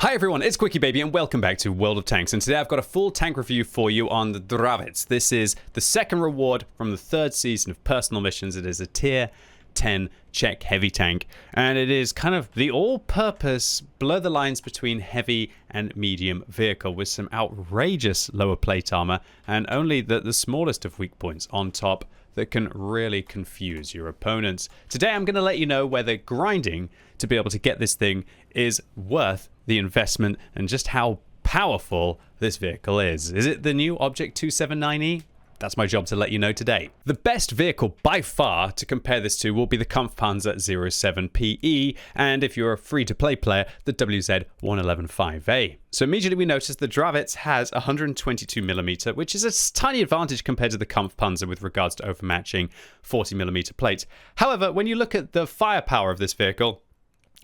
Hi everyone, it's QuickyBaby and welcome back to World of Tanks, and today I've got a full tank review for you on the Dravec. This is the second reward from the third season of personal missions. It is a tier 10 Czech heavy tank, and it is kind of the all-purpose blur the lines between heavy and medium vehicle with some outrageous lower plate armor and only the smallest of weak points on top that can really confuse your opponents. Today I'm going to let you know whether grinding to be able to get this thing is worth the investment and just how powerful this vehicle is. Is it the new Object 279E? That's my job to let you know today. The best vehicle by far to compare this to will be the Kampfpanzer 07PE, and if you're a free-to-play player, the WZ-111-5A. So immediately we notice the Dravec has 122mm, which is a tiny advantage compared to the Kampfpanzer with regards to overmatching 40mm plates. However, when you look at the firepower of this vehicle,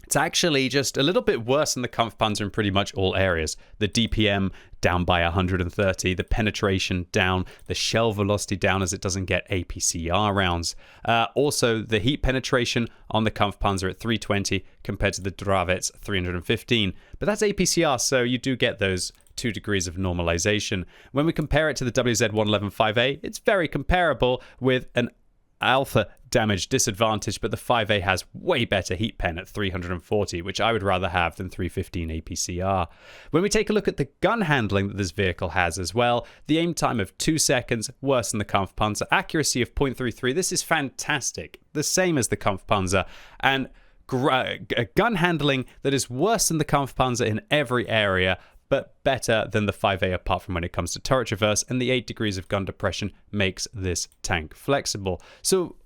it's actually just a little bit worse than the Kampfpanzer in pretty much all areas. The DPM down by 130, the penetration down, the shell velocity down as it doesn't get APCR rounds. Also, the heat penetration on the Kampfpanzer at 320 compared to the Dravec 315. But that's APCR, so you do get those 2 degrees of normalization. When we compare it to the WZ-111-5A, it's very comparable with an alpha damage disadvantage, but the 5A has way better heat pen at 340, which I would rather have than 315 APCR. When we take a look at the gun handling that this vehicle has as well, the aim time of 2 seconds, worse than the Kampfpanzer, accuracy of 0.33, this is fantastic, the same as the Kampfpanzer, and gun handling that is worse than the Kampfpanzer in every area, but better than the 5A apart from when it comes to turret traverse, and the 8 degrees of gun depression makes this tank flexible. So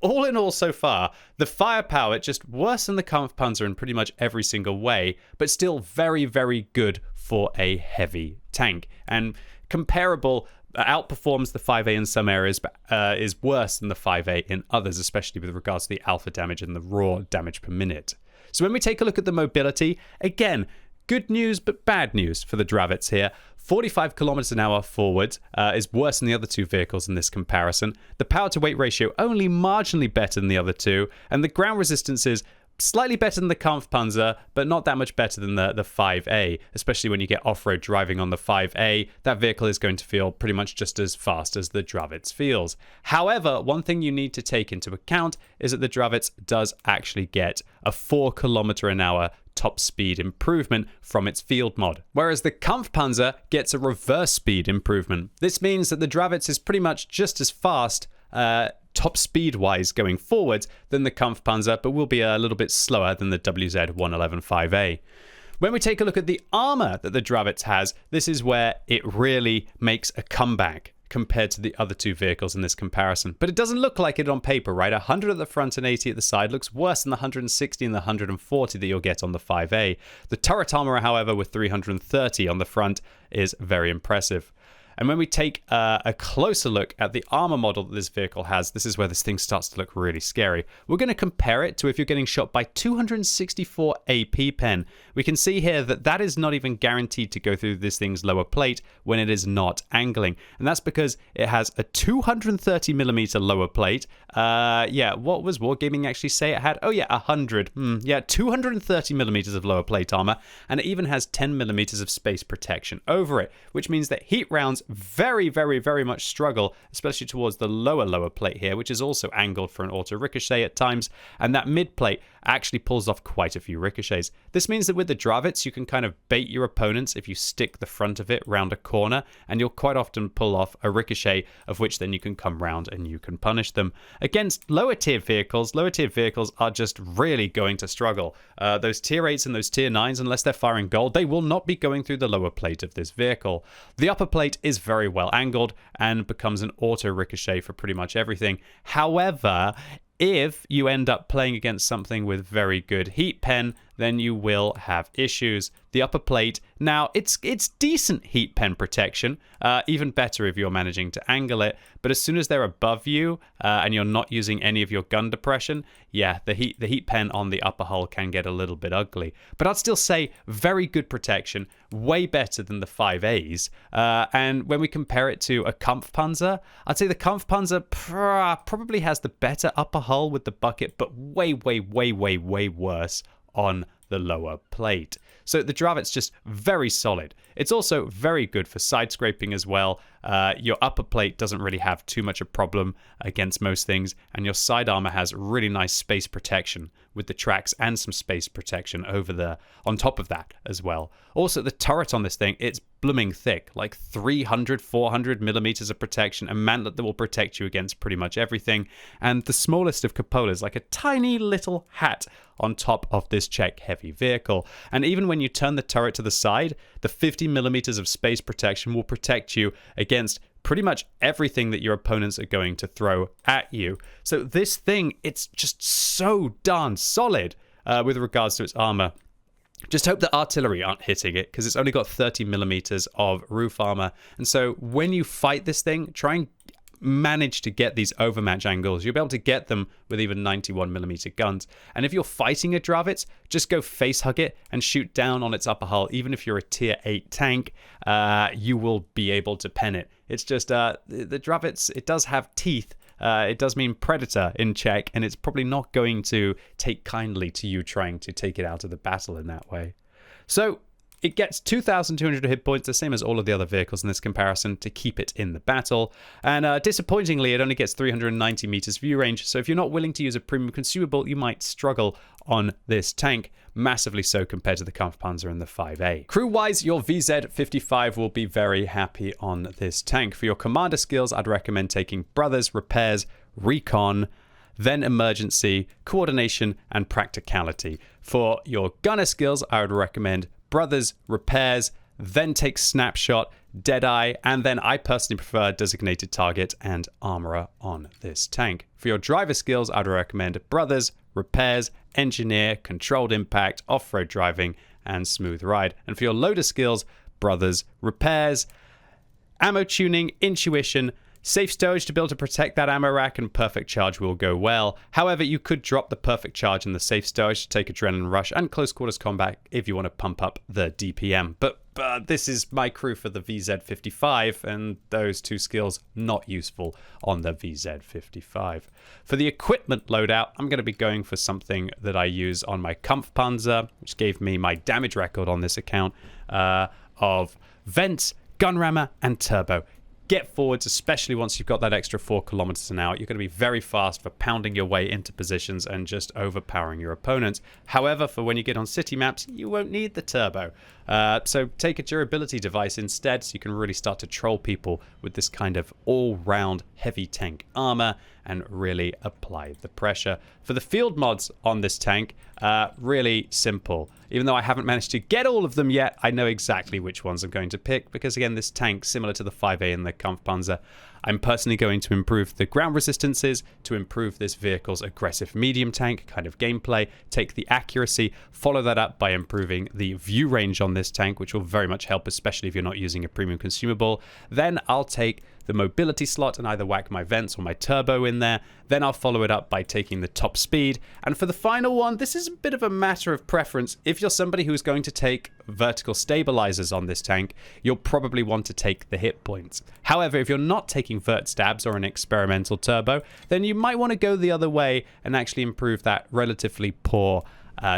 all in all so far, the firepower just worse than the Kampfpanzer in pretty much every single way, but still very, very good for a heavy tank. And comparable, outperforms the 5A in some areas, but is worse than the 5A in others, especially with regards to the alpha damage and the raw damage per minute. So when we take a look at the mobility, again, good news, but bad news for the Dravec here. 45 kilometers an hour forward is worse than the other two vehicles in this comparison. The power to weight ratio only marginally better than the other two, and the ground resistance is slightly better than the Kampfpanzer, but not that much better than the 5A, especially when you get off-road driving on the 5A. That vehicle is going to feel pretty much just as fast as the Dravec feels. However, one thing you need to take into account is that the Dravec does actually get a 4 kilometer an hour top speed improvement from its field mod, whereas the Kampfpanzer gets a reverse speed improvement. This means that the Dravec is pretty much just as fast top speed wise going forward than the Kampfpanzer, but will be a little bit slower than the WZ-111-5A. When we take a look at the armor that the Dravec has, this is where it really makes a comeback compared to the other two vehicles in this comparison. But it doesn't look like it on paper, right? 100 at the front and 80 at the side looks worse than the 160 and the 140 that you'll get on the 5A. The turret armor, however, with 330 on the front is very impressive. And when we take a closer look at the armor model that this vehicle has, this is where this thing starts to look really scary. We're going to compare it to if you're getting shot by 264 AP pen. We can see here that that is not even guaranteed to go through this thing's lower plate when it is not angling. And that's because it has a 230mm lower plate. Yeah, what was Wargaming actually say it had? Oh yeah, 100. Yeah, 230mm of lower plate armor. And it even has 10mm of space protection over it, which means that heat rounds very, very, very much struggle, especially towards the lower plate here, which is also angled for an auto ricochet at times, and that mid plate actually pulls off quite a few ricochets. This means that with the Dravec, you can kind of bait your opponents if you stick the front of it round a corner, and you'll quite often pull off a ricochet, of which then you can come round and you can punish them. Against lower tiered vehicles are just really going to struggle. Those tier 8s and those tier 9s, unless they're firing gold, they will not be going through the lower plate of this vehicle. The upper plate is very well angled and becomes an auto ricochet for pretty much everything. However, if you end up playing against something with very good heat pen, then you will have issues. The upper plate, now it's decent heat pen protection, even better if you're managing to angle it, but as soon as they're above you and you're not using any of your gun depression, yeah, the heat pen on the upper hull can get a little bit ugly. But I'd still say very good protection, way better than the 5As. And when we compare it to a Kampfpanzer, I'd say the Kampfpanzer probably has the better upper hull with the bucket, but way, way, way, way, way worse on the lower plate. So the Dravec's just very solid. It's also very good for side scraping as well. Your upper plate doesn't really have too much a problem against most things, and your side armor has really nice space protection with the tracks and some space protection on top of that as well. Also, the turret on this thing, it's blooming thick, like 300, 400 millimeters of protection, a mantlet that will protect you against pretty much everything, and the smallest of cupolas, like a tiny little hat on top of this Czech heavy vehicle. And even when you turn the turret to the side, the 50 millimeters of space protection will protect you against pretty much everything that your opponents are going to throw at you. So this thing, it's just so darn solid with regards to its armor. Just hope the artillery aren't hitting it, because it's only got 30 millimeters of roof armor. And so when you fight this thing, try and manage to get these overmatch angles. You'll be able to get them with even 91 millimeter guns. And if you're fighting a Dravec, just go face hug it and shoot down on its upper hull. Even if you're a tier 8 tank, you will be able to pen it. It's just the Dravec, it does have teeth. It does mean predator in Czech, and it's probably not going to take kindly to you trying to take it out of the battle in that way. So it gets 2,200 hit points, the same as all of the other vehicles in this comparison, to keep it in the battle. And disappointingly, it only gets 390 meters view range, so if you're not willing to use a premium consumable, you might struggle on this tank, massively so compared to the Kampfpanzer and the 5A. Crew-wise, your VZ55 will be very happy on this tank. For your commander skills, I'd recommend taking Brothers, Repairs, Recon, then Emergency, Coordination, and Practicality. For your gunner skills, I would recommend Brothers, Repairs, then take Snapshot, Deadeye, and then I personally prefer Designated Target and Armorer on this tank. For your driver skills, I'd recommend Brothers, Repairs, Engineer, Controlled Impact, Off-Road Driving, and Smooth Ride. And for your loader skills, Brothers, Repairs, Ammo Tuning, Intuition, Safe Stowage to be able to protect that ammo rack, and Perfect Charge will go well. However, you could drop the Perfect Charge and the Safe Stowage to take Adrenaline Rush and Close Quarters Combat if you want to pump up the DPM. But this is my crew for the VZ55, and those two skills not useful on the VZ55. For the equipment loadout, I'm going to be going for something that I use on my Kampfpanzer, which gave me my damage record on this account of Vents, Gun Rammer, and Turbo. Get forwards, especially once you've got that extra 4 kilometers an hour. You're going to be very fast for pounding your way into positions and just overpowering your opponents. However, for when you get on city maps, you won't need the turbo. So take a durability device instead, so you can really start to troll people with this kind of all-round heavy tank armor and really apply the pressure. For the field mods on this tank, really simple. Even though I haven't managed to get all of them yet, I know exactly which ones I'm going to pick, because again, this tank, similar to the 5A and the Kampfpanzer, I'm personally going to improve the ground resistances to improve this vehicle's aggressive medium tank kind of gameplay, take the accuracy, follow that up by improving the view range on this tank, which will very much help, especially if you're not using a premium consumable. Then I'll take the mobility slot and either whack my vents or my turbo in there. Then I'll follow it up by taking the top speed. And for the final one, this is a bit of a matter of preference. If you're somebody who's going to take vertical stabilizers on this tank, you'll probably want to take the hit points. However, if you're not taking vert stabs or an experimental turbo, then you might want to go the other way and actually improve that relatively poor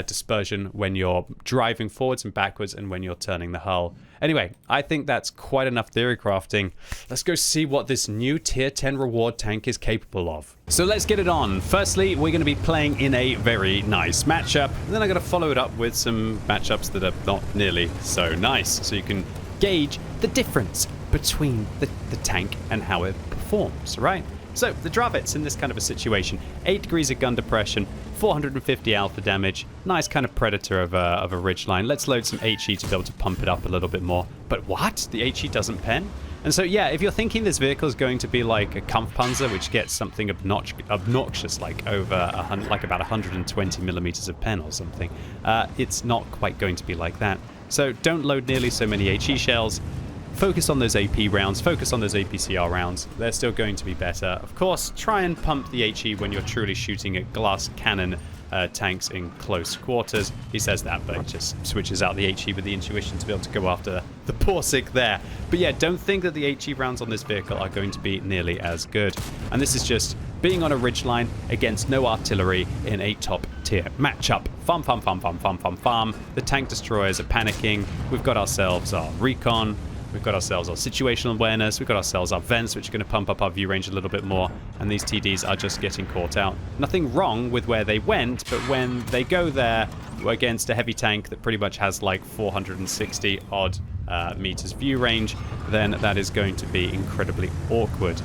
dispersion when you're driving forwards and backwards and when you're turning the hull. Anyway, I think that's quite enough theory crafting. Let's go see what this new tier 10 reward tank is capable of. So let's get it on. Firstly, we're going to be playing in a very nice matchup, and then I'm going to follow it up with some matchups that are not nearly so nice, so you can gauge the difference between the tank and how it performs, right? So the Dravec in this kind of a situation, 8 degrees of gun depression, 450 alpha damage, nice kind of predator of a ridgeline. Let's load some HE to be able to pump it up a little bit more. But what? The HE doesn't pen? And so yeah, if you're thinking this vehicle is going to be like a Kampfpanzer, which gets something obnoxious like like about 120 millimeters of pen or something, it's not quite going to be like that. So don't load nearly so many HE shells. Focus on those AP rounds, focus on those APCR rounds. They're still going to be better. Of course, try and pump the HE when you're truly shooting at glass cannon tanks in close quarters. He says that, but it just switches out the HE with the intuition to be able to go after the Borsig there. But yeah, don't think that the HE rounds on this vehicle are going to be nearly as good. And this is just being on a ridgeline against no artillery in a top tier matchup. Farm, farm, farm, farm, farm, farm, farm. The tank destroyers are panicking. We've got ourselves our recon. We've got ourselves our situational awareness. We've got ourselves our vents, which are going to pump up our view range a little bit more. And these TDs are just getting caught out. Nothing wrong with where they went, but when they go there against a heavy tank that pretty much has like 460 odd meters view range, then that is going to be incredibly awkward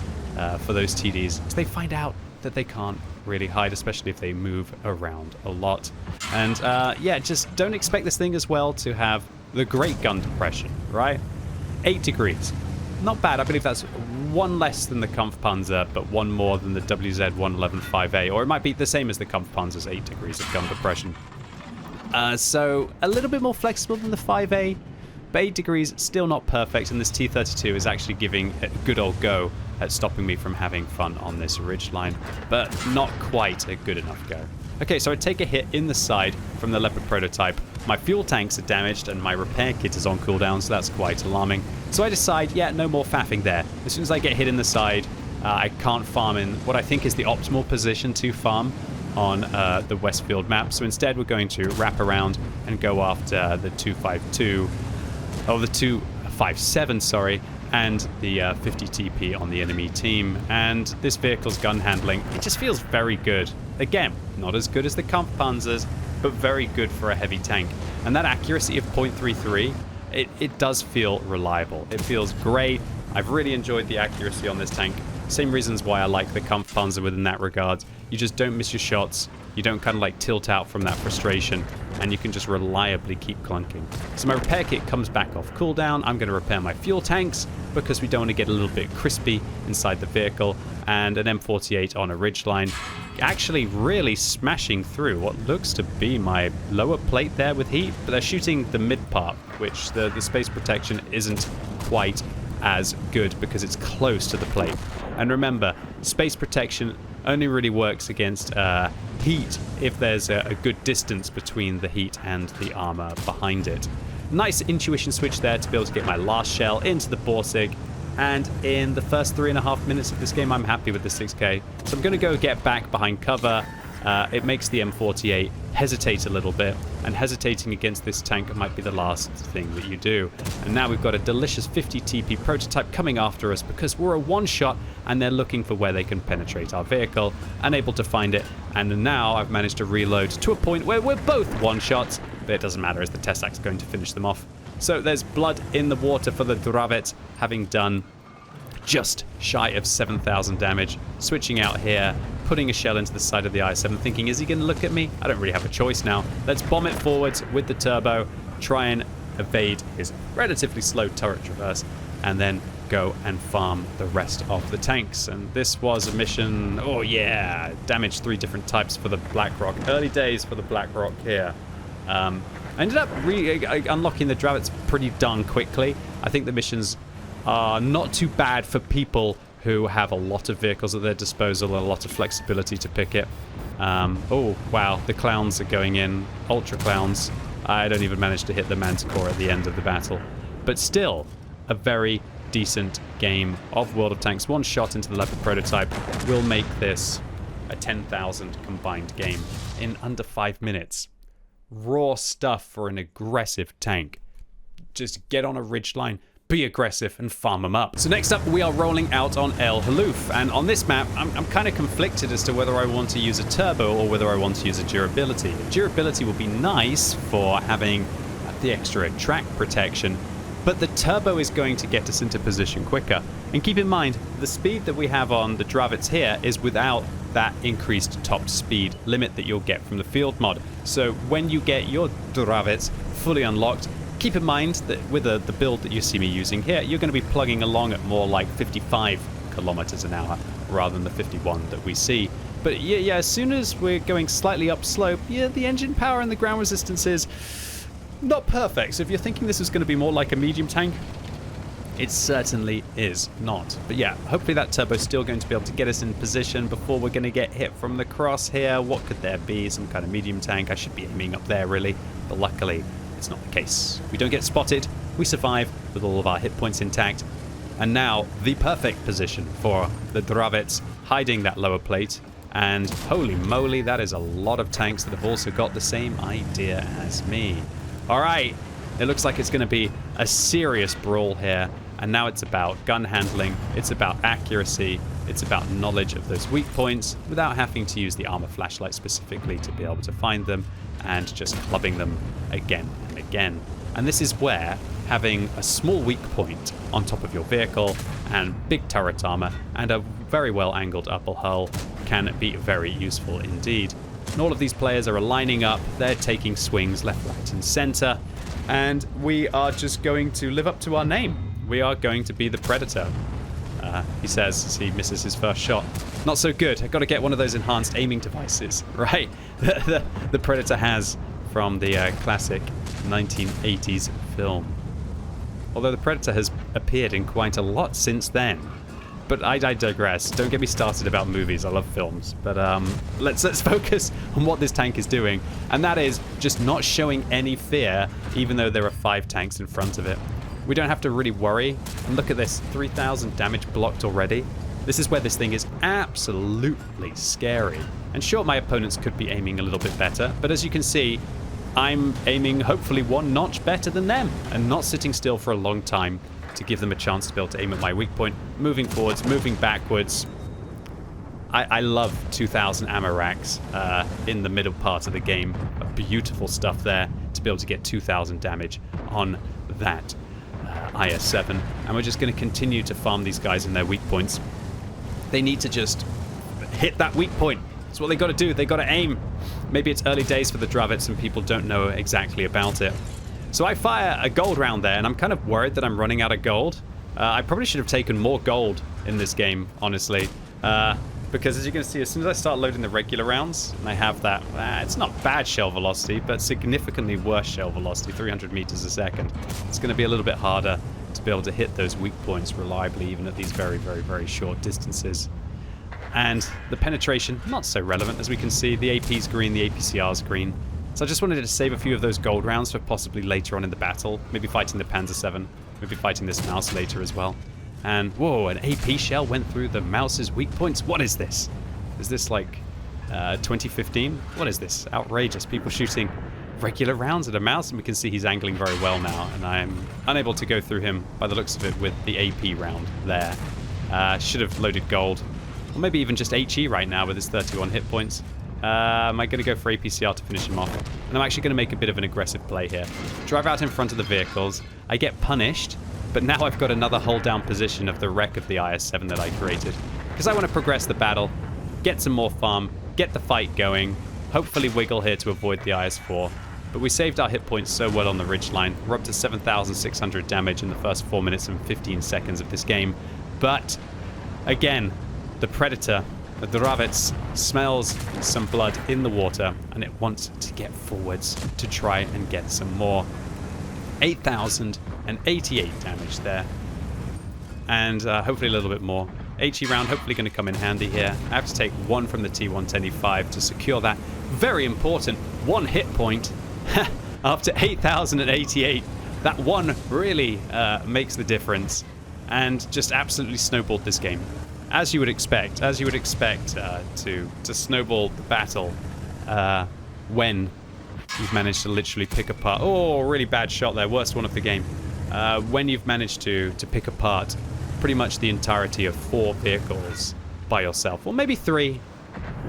for those TDs. So they find out that they can't really hide, especially if they move around a lot. And yeah, just don't expect this thing as well to have the great gun depression, right? 8 degrees. Not bad. I believe that's one less than the Kampfpanzer, but one more than the WZ-111-5A, or it might be the same as the Kampfpanzer's 8 degrees of gun depression. So a little bit more flexible than the 5A, but 8 degrees, still not perfect, and this T-32 is actually giving a good old go at stopping me from having fun on this ridgeline, but not quite a good enough go. Okay, so I take a hit in the side from the Leopard prototype. My fuel tanks are damaged and my repair kit is on cooldown, so that's quite alarming. So I decide, yeah, no more faffing there. As soon as I get hit in the side, I can't farm in what I think is the optimal position to farm on the Westfield map. So instead we're going to wrap around and go after the 252, oh, the 257, sorry, and the 50 TP on the enemy team. And this vehicle's gun handling, it just feels very good. Again, not as good as the Kampfpanzers, but very good for a heavy tank. And that accuracy of 0.33, it does feel reliable. It feels great. I've really enjoyed the accuracy on this tank. Same reasons why I like the Kampfpanzer within that regard. You just don't miss your shots. You don't kind of like tilt out from that frustration, and you can just reliably keep clunking. So my repair kit comes back off cooldown. I'm going to repair my fuel tanks because we don't want to get a little bit crispy inside the vehicle, and an M48 on a ridgeline actually really smashing through what looks to be my lower plate there with heat, but they're shooting the mid part, which the space protection isn't quite as good because it's close to the plate. And remember, space protection only really works against heat if there's a good distance between the heat and the armor behind it. Nice intuition switch there to be able to get my last shell into the Borsig, and in the first 3.5 minutes of this game I'm happy with the 6k. So I'm going to go get back behind cover. It makes the M48 hesitate a little bit, and hesitating against this tank might be the last thing that you do. And now we've got a delicious 50 TP prototype coming after us because we're a one-shot and they're looking for where they can penetrate our vehicle, unable to find it. And now I've managed to reload to a point where we're both one-shots, but it doesn't matter as the Tessac's going to finish them off. So there's blood in the water for the Dravec, having done just shy of 7,000 damage. Switching out here, putting a shell into the side of the I-7, thinking, is he going to look at me? I don't really have a choice now. Let's bomb it forwards with the turbo, try and evade his relatively slow turret traverse, and then go and farm the rest of the tanks. And this was a mission, oh yeah, damaged 3 different types for the Blackrock. Early days for the Blackrock here. I ended up unlocking the Dravec pretty darn quickly. I think the missions are not too bad for people who have a lot of vehicles at their disposal and a lot of flexibility to pick it. Oh, wow, the clowns are going in. Ultra clowns. I don't even manage to hit the Manticore at the end of the battle. But still, a very decent game of World of Tanks. One shot into the Leopard prototype will make this a 10,000 combined game in under 5 minutes. Raw stuff for an aggressive tank. Just get on a ridgeline, be aggressive, and farm them up. So next up, we are rolling out on El Haluf. And on this map, I'm kind of conflicted as to whether I want to use a turbo or whether I want to use a durability. Durability will be nice for having the extra track protection, but the turbo is going to get us into position quicker. And keep in mind, the speed that we have on the Dravec here is without that increased top speed limit that you'll get from the field mod. So when you get your Dravec fully unlocked, keep in mind that with the build that you see me using here, you're going to be plugging along at more like 55 kilometers an hour rather than the 51 that we see. But yeah, as soon as we're going slightly upslope, yeah, the engine power and the ground resistance is not perfect. So if you're thinking this is going to be more like a medium tank, it certainly is not. But yeah, hopefully that turbo's still going to be able to get us in position before we're going to get hit from the cross here. What could there be? Some kind of medium tank? I should be aiming up there really, but luckily it's not the case. We don't get spotted, we survive with all of our hit points intact, And now the perfect position for the Dravec, hiding that lower plate. And holy moly, that is a lot of tanks that have also got the same idea as me. All right, it looks like it's going to be a serious brawl here. And now it's about gun handling, it's about accuracy, it's about knowledge of those weak points without having to use the armor flashlight specifically to be able to find them, and just clubbing them again and again. And this is where having a small weak point on top of your vehicle and big turret armor and a very well angled upper hull can be very useful indeed. And all of these players are lining up, they're taking swings left, right and center, and we are just going to live up to our name. We are going to be the Predator. He says as he misses his first shot. Not so good. I've got to get one of those enhanced aiming devices, right? the Predator has from the classic 1980s film. Although the Predator has appeared in quite a lot since then. But I digress. Don't get me started about movies. I love films. But let's focus on what this tank is doing. And that is just not showing any fear, even though there are 5 tanks in front of it. We don't have to really worry. And look at this, 3,000 damage blocked already. This is where this thing is absolutely scary. And sure, my opponents could be aiming a little bit better, but as you can see, I'm aiming hopefully one notch better than them and not sitting still for a long time to give them a chance to be able to aim at my weak point. Moving forwards, moving backwards. I love 2,000 ammo racks in the middle part of the game. Beautiful stuff there to be able to get 2,000 damage on that IS-7, and we're just going to continue to farm these guys in their weak points. They need to just hit that weak point. That's what they got to do. They got to aim. Maybe it's early days for the Dravec and people don't know exactly about it. So I fire a gold round there, and I'm kind of worried that I'm running out of gold. I probably should have taken more gold in this game, honestly. Because as you can see, as soon as I start loading the regular rounds, and I have that, it's not bad shell velocity, but significantly worse shell velocity, 300 meters a second. It's going to be a little bit harder to be able to hit those weak points reliably, even at these very, very, very short distances. And the penetration, not so relevant. As we can see, the AP's green, the APCR's green. So I just wanted to save a few of those gold rounds for possibly later on in the battle, maybe fighting the Panzer 7, maybe fighting this mouse later as well. And, whoa, an AP shell went through the mouse's weak points. What is this? Is this like 2015? What is this? Outrageous. People shooting regular rounds at a mouse, and we can see he's angling very well now, and I'm unable to go through him by the looks of it with the AP round there. Should have loaded gold, or maybe even just HE right now with his 31 hit points. Am I going to go for APCR to finish him off? And I'm actually going to make a bit of an aggressive play here. Drive out in front of the vehicles. I get punished, but now I've got another hold down position of the wreck of the IS-7 that I created. Because I want to progress the battle, get some more farm, get the fight going, hopefully wiggle here to avoid the IS-4. But we saved our hit points so well on the ridgeline. We're up to 7,600 damage in the first 4 minutes and 15 seconds of this game. But, again, the Predator, the Dravec, smells some blood in the water, and it wants to get forwards to try and get some more. 8,088 damage there. And hopefully a little bit more. HE round hopefully going to come in handy here. I have to take one from the T110E5 to secure that very important 1 hit point. After 8,088, that one really makes the difference and just absolutely snowballed this game. As you would expect, to snowball the battle when you've managed to literally pick apart... Oh, really bad shot there, worst one of the game. When you've managed to pick apart pretty much the entirety of 4 vehicles by yourself, or maybe 3.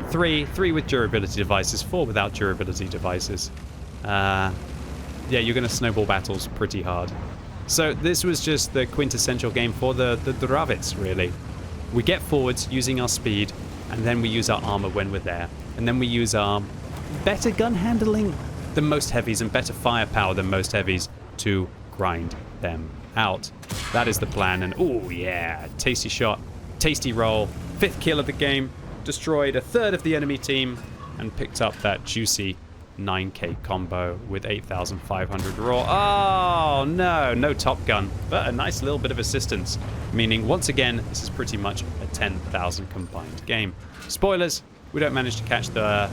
3 with durability devices, 4 without durability devices. Yeah, you're going to snowball battles pretty hard. So this was just the quintessential game for the Dravec, really. We get forwards using our speed, and then we use our armor when we're there. And then we use our better gun handling than most heavies and better firepower than most heavies to grind them out. That is the plan. And oh yeah, tasty shot, tasty roll. 5th kill of the game, destroyed a 1/3 of the enemy team, and picked up that juicy 9k combo with 8,500 raw. Oh no, no Top Gun, but a nice little bit of assistance. Meaning, once again, this is pretty much a 10,000 combined game. Spoilers, we don't manage to catch the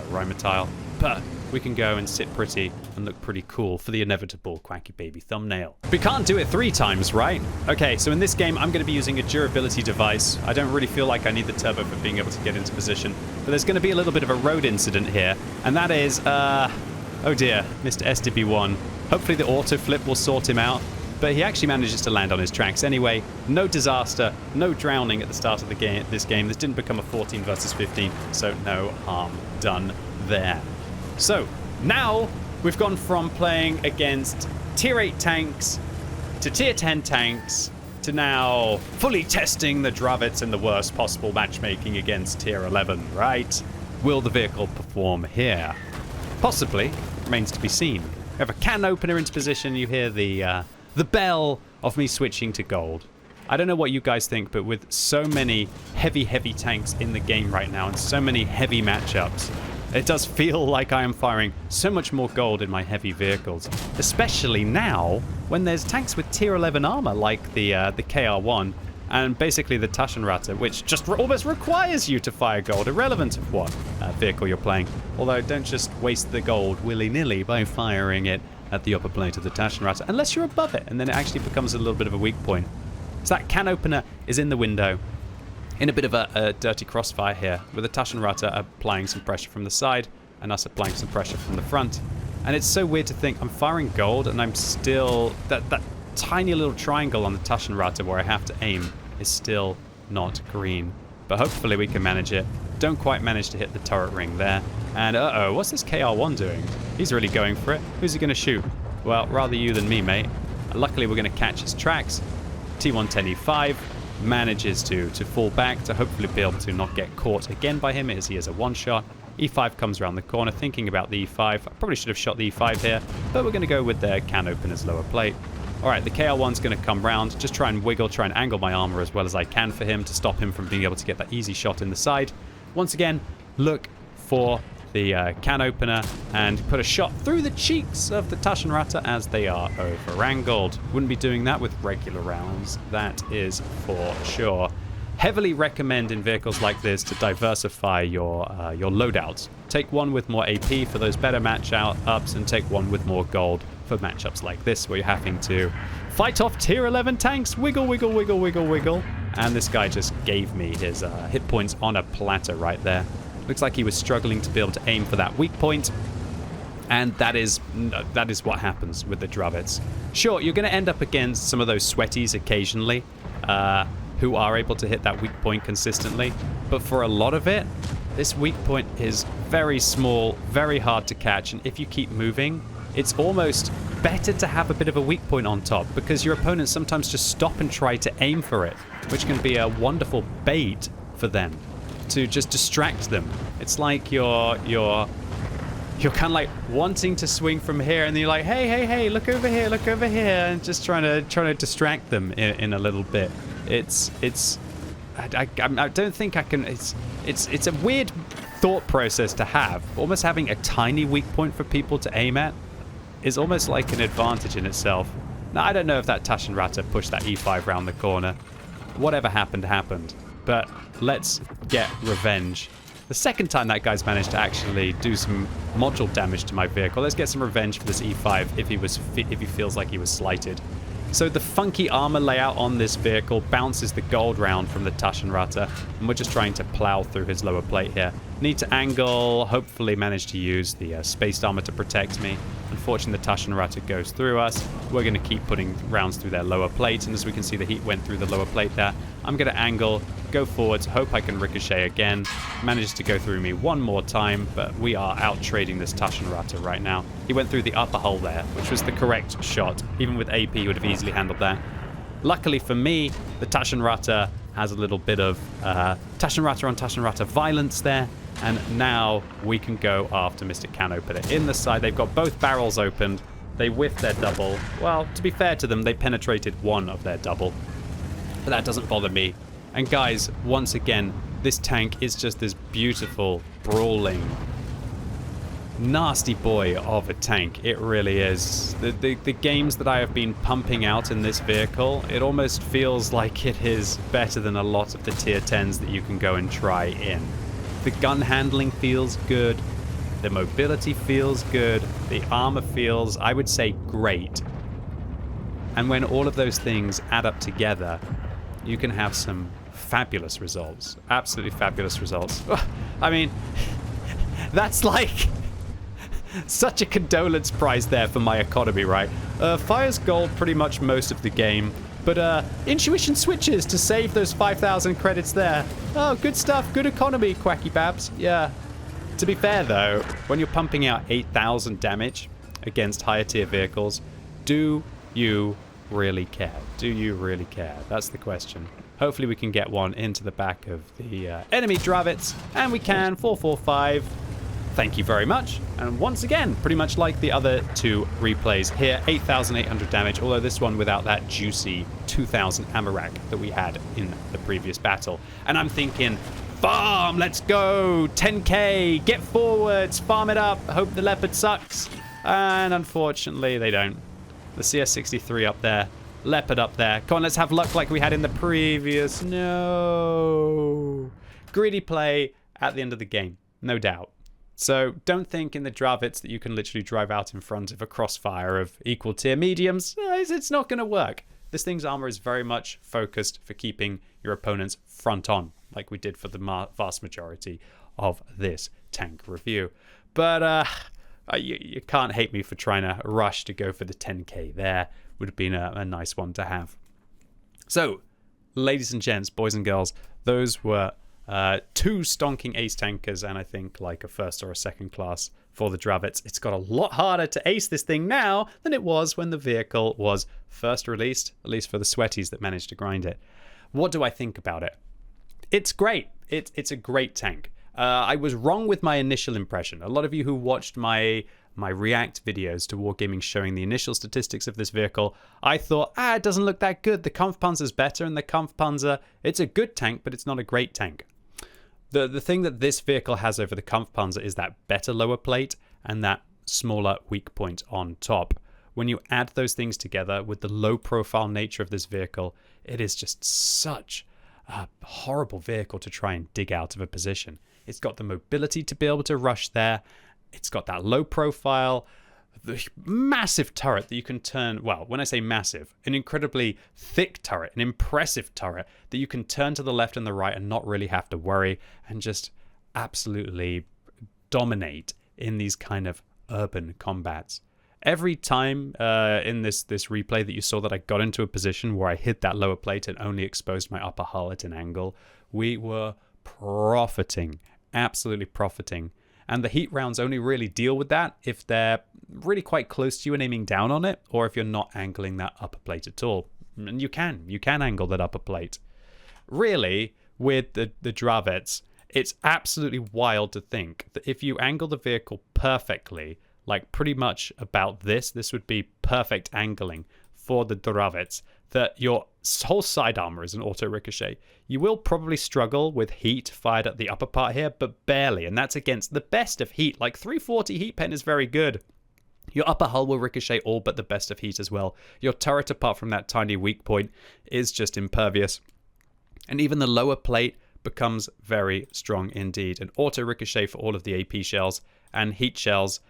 Rhymotile, but we can go and sit pretty and look pretty cool for the inevitable QuickyBaby thumbnail. We can't do it 3 times, right? Okay, so in this game, I'm going to be using a durability device. I don't really feel like I need the turbo for being able to get into position, but there's going to be a little bit of a road incident here, and that is, oh dear, Mr. SDB1. Hopefully the auto flip will sort him out, but he actually manages to land on his tracks anyway. No disaster, no drowning at the start of the game. This didn't become a 14 versus 15, so no harm done there. So now we've gone from playing against tier 8 tanks to tier 10 tanks to now fully testing the Dravets in the worst possible matchmaking against tier 11, right? Will the vehicle perform here? Possibly. Remains to be seen. We have a can opener into position. You hear the bell of me switching to gold. I don't know what you guys think, but with so many heavy tanks in the game right now and so many heavy matchups, it does feel like I am firing so much more gold in my heavy vehicles, especially now when there's tanks with tier 11 armor like the KR1 and basically the Taschenratte, which just almost requires you to fire gold, irrelevant of what vehicle you're playing. Although don't just waste the gold willy-nilly by firing it at the upper plate of the Taschenratte, unless you're above it, and then it actually becomes a little bit of a weak point. So that can opener is in the window, in a bit of a dirty crossfire here, with the Taschenratte applying some pressure from the side and us applying some pressure from the front. And it's so weird to think I'm firing gold and I'm still... That tiny little triangle on the Taschenratte where I have to aim is still not green. But hopefully we can manage it. Don't quite manage to hit the turret ring there. And uh-oh, what's this KR1 doing? He's really going for it. Who's he going to shoot? Well, rather you than me, mate. Luckily we're going to catch his tracks. T110E5 manages to fall back to hopefully be able to not get caught again by him as he is a one-shot. E5 comes around the corner, thinking about the E5. I probably should have shot the E5 here, but we're going to go with the can opener's lower plate. Alright, the KR1's going to come round, just try and wiggle, try and angle my armor as well as I can for him to stop him from being able to get that easy shot in the side. Once again, look for the can opener and put a shot through the cheeks of the Taschenratte as they are over-angled. Wouldn't be doing that with regular rounds, that is for sure. Heavily recommend in vehicles like this to diversify your loadouts. Take one with more AP for those better match-ups and take one with more gold for matchups like this where you're having to fight off tier 11 tanks. Wiggle, wiggle, wiggle, wiggle, wiggle. And this guy just gave me his hit points on a platter right there. Looks like he was struggling to be able to aim for that weak point. And that is what happens with the Dravets. Sure, you're going to end up against some of those sweaties occasionally, who are able to hit that weak point consistently. But for a lot of it, this weak point is very small, very hard to catch. And if you keep moving, it's almost better to have a bit of a weak point on top because your opponents sometimes just stop and try to aim for it, which can be a wonderful bait for them to just distract them. It's like you're kind of like wanting to swing from here and then you're like, hey, look over here, and just trying to distract them in a little bit. I don't think I can. It's a weird thought process to have. Almost having a tiny weak point for people to aim at is almost like an advantage in itself. Now, I don't know if that Taschenratte pushed that E5 round the corner. Whatever happened. But let's get revenge. The second time that guy's managed to actually do some module damage to my vehicle. Let's get some revenge for this E5 if he feels like he was slighted. So the funky armor layout on this vehicle bounces the gold round from the Taschenratte, and we're just trying to plow through his lower plate here. Need to angle, hopefully manage to use the spaced armor to protect me. Unfortunately, the Taschenratte goes through us. We're going to keep putting rounds through their lower plate, and as we can see, the heat went through the lower plate there. I'm going to angle, go forwards, hope I can ricochet again. Manages to go through me one more time, but we are out-trading this Taschenratte right now. He went through the upper hull there, which was the correct shot. Even with AP, he would have easily handled that. Luckily for me, the Taschenratte has a little bit of Taschenratte on Taschenratte violence there. And now we can go after Mr. Can Opener. In the side, they've got both barrels opened. They whiffed their double. Well, to be fair to them, they penetrated one of their double. But that doesn't bother me. And guys, once again, this tank is just this beautiful, brawling, nasty boy of a tank. It really is. The games that I have been pumping out in this vehicle, it almost feels like it is better than a lot of the tier 10s that you can go and try in. The gun handling feels good. The mobility feels good. The armor feels, I would say, great. And when all of those things add up together, you can have some fabulous results. Absolutely fabulous results. I mean, that's like such a condolence prize there for my economy, right? Fires gold pretty much most of the game, but intuition switches to save those 5,000 credits there. Oh, good stuff. Good economy, QuickyBabs. Yeah. To be fair, though, when you're pumping out 8,000 damage against higher tier vehicles, do you really care? Do you really care? That's the question. Hopefully we can get one into the back of the enemy Dravets, and we can. 445. Thank you very much. And once again, pretty much like the other two replays here, 8,800 damage, although this one without that juicy 2,000 ammo rack that we had in the previous battle. And I'm thinking, farm, let's go, 10k, get forwards, farm it up, hope the Leopard sucks. And unfortunately, they don't. The CS63 up there, Leopard up there. Come on, let's have luck like we had in the previous. No. Greedy play at the end of the game, no doubt. So don't think in the Dravets that you can literally drive out in front of a crossfire of equal tier mediums. It's not going to work. This thing's armor is very much focused for keeping your opponents front on, like we did for the vast majority of this tank review. But you can't hate me for trying to rush to go for the 10k there. Would have been a nice one to have. So, ladies and gents, boys and girls, those were two stonking ace tankers, and I think like a first or a second class for the Dravets. It's got a lot harder to ace this thing now than it was when the vehicle was first released, at least for the sweaties that managed to grind it. What do I think about it? It's great. It's a great tank. I was wrong with my initial impression. A lot of you who watched my react videos to Wargaming showing the initial statistics of this vehicle, I thought, it doesn't look that good. The Kampfpanzer's better, and the Kampfpanzer, it's a good tank, but it's not a great tank. The thing that this vehicle has over the Kampfpanzer is that better lower plate and that smaller weak point on top. When you add those things together with the low profile nature of this vehicle, it is just such a horrible vehicle to try and dig out of a position. It's got the mobility to be able to rush there. It's got that low profile, the massive turret that you can turn, well, when I say massive, an incredibly thick turret, an impressive turret that you can turn to the left and the right and not really have to worry and just absolutely dominate in these kind of urban combats. Every time in this replay that you saw that I got into a position where I hit that lower plate and only exposed my upper hull at an angle, we were profiting, absolutely profiting. And the heat rounds only really deal with that if they're really quite close to you and aiming down on it, or if you're not angling that upper plate at all. And you can angle that upper plate. Really, with the Dravets, it's absolutely wild to think that if you angle the vehicle perfectly, like pretty much about this would be perfect angling for the Dravets, that your whole side armor is an auto ricochet. You will probably struggle with heat fired at the upper part here, but barely, and that's against the best of heat. Like 340 heat pen is very good. Your upper hull will ricochet all but the best of heat as well. Your turret, apart from that tiny weak point, is just impervious. And even the lower plate becomes very strong indeed. An auto ricochet for all of the AP shells and heat shells.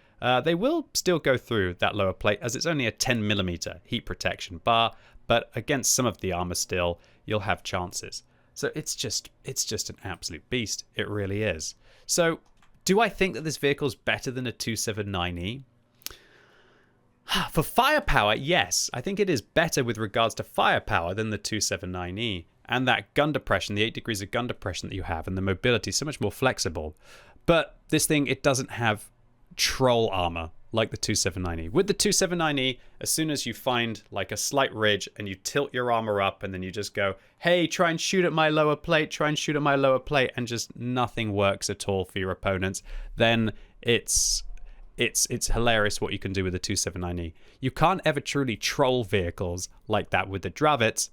They will still go through that lower plate as it's only a 10mm heat protection bar, but against some of the armor still, you'll have chances. So it's just an absolute beast. It really is. So do I think that this vehicle is better than a 279E? For firepower, yes. I think it is better with regards to firepower than the 279E. And that gun depression, the 8 degrees of gun depression that you have, and the mobility is so much more flexible. But this thing, it doesn't have troll armor like the 279E. With the 279E, as soon as you find like a slight ridge and you tilt your armor up and then you just go, hey, try and shoot at my lower plate, try and shoot at my lower plate, and just nothing works at all for your opponents, then it's hilarious what you can do with the 279E. You can't ever truly troll vehicles like that with the Dravets,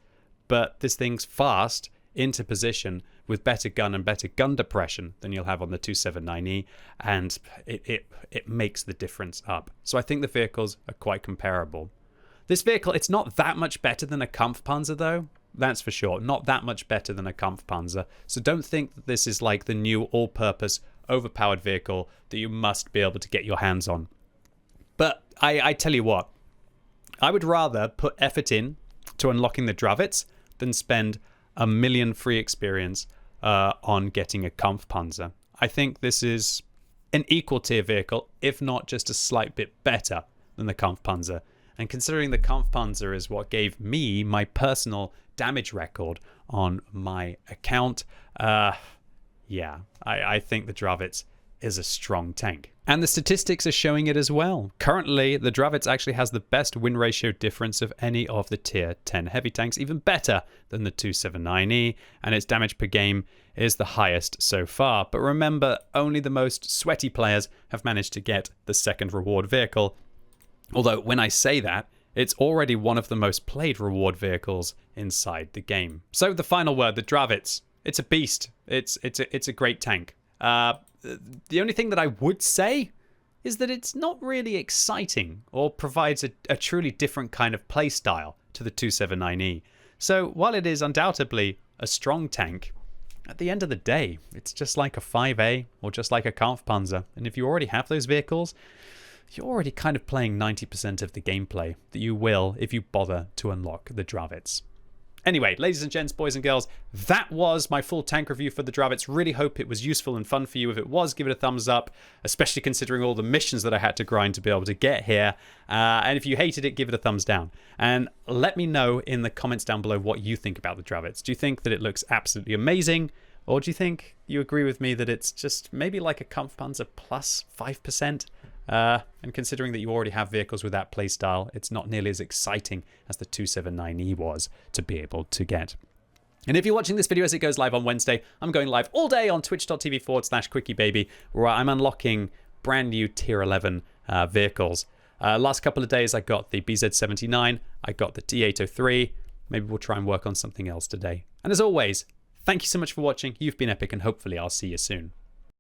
but this thing's fast into position with better gun and better gun depression than you'll have on the 279E, and it makes the difference up. So I think the vehicles are quite comparable. This vehicle, it's not that much better than a Kampfpanzer though, that's for sure. Not that much better than a Kampfpanzer. So don't think that this is like the new all-purpose overpowered vehicle that you must be able to get your hands on. But I tell you what, I would rather put effort in to unlocking the Dravec than spend 1 million free experience on getting a Kampfpanzer. I think this is an equal tier vehicle, if not just a slight bit better than the Kampfpanzer. And considering the Kampfpanzer is what gave me my personal damage record on my account, yeah, I think the Dravec is a strong tank. And the statistics are showing it as well. Currently, the Dravec actually has the best win ratio difference of any of the tier 10 heavy tanks, even better than the 279E, and its damage per game is the highest so far. But remember, only the most sweaty players have managed to get the second reward vehicle. Although, when I say that, it's already one of the most played reward vehicles inside the game. So the final word, the Dravec. It's a beast. It's a great tank. The only thing that I would say is that it's not really exciting or provides a truly different kind of play style to the 279E. So while it is undoubtedly a strong tank, at the end of the day, it's just like a 5A or just like a Kampfpanzer. And if you already have those vehicles, you're already kind of playing 90% of the gameplay that you will if you bother to unlock the Dravec. Anyway, ladies and gents, boys and girls, that was my full tank review for the Dravec. Really hope it was useful and fun for you. If it was, give it a thumbs up, especially considering all the missions that I had to grind to be able to get here. And if you hated it, give it a thumbs down. And let me know in the comments down below what you think about the Dravec. Do you think that it looks absolutely amazing? Or do you think you agree with me that it's just maybe like a Kampfpanzer plus 5%? And considering that you already have vehicles with that playstyle, it's not nearly as exciting as the 279E was to be able to get. And if you're watching this video as it goes live on Wednesday, I'm going live all day on twitch.tv/QuickyBaby, where I'm unlocking brand new tier 11 vehicles. Last couple of days, I got the BZ79, I got the T803. Maybe we'll try and work on something else today. And as always, thank you so much for watching. You've been epic, and hopefully I'll see you soon.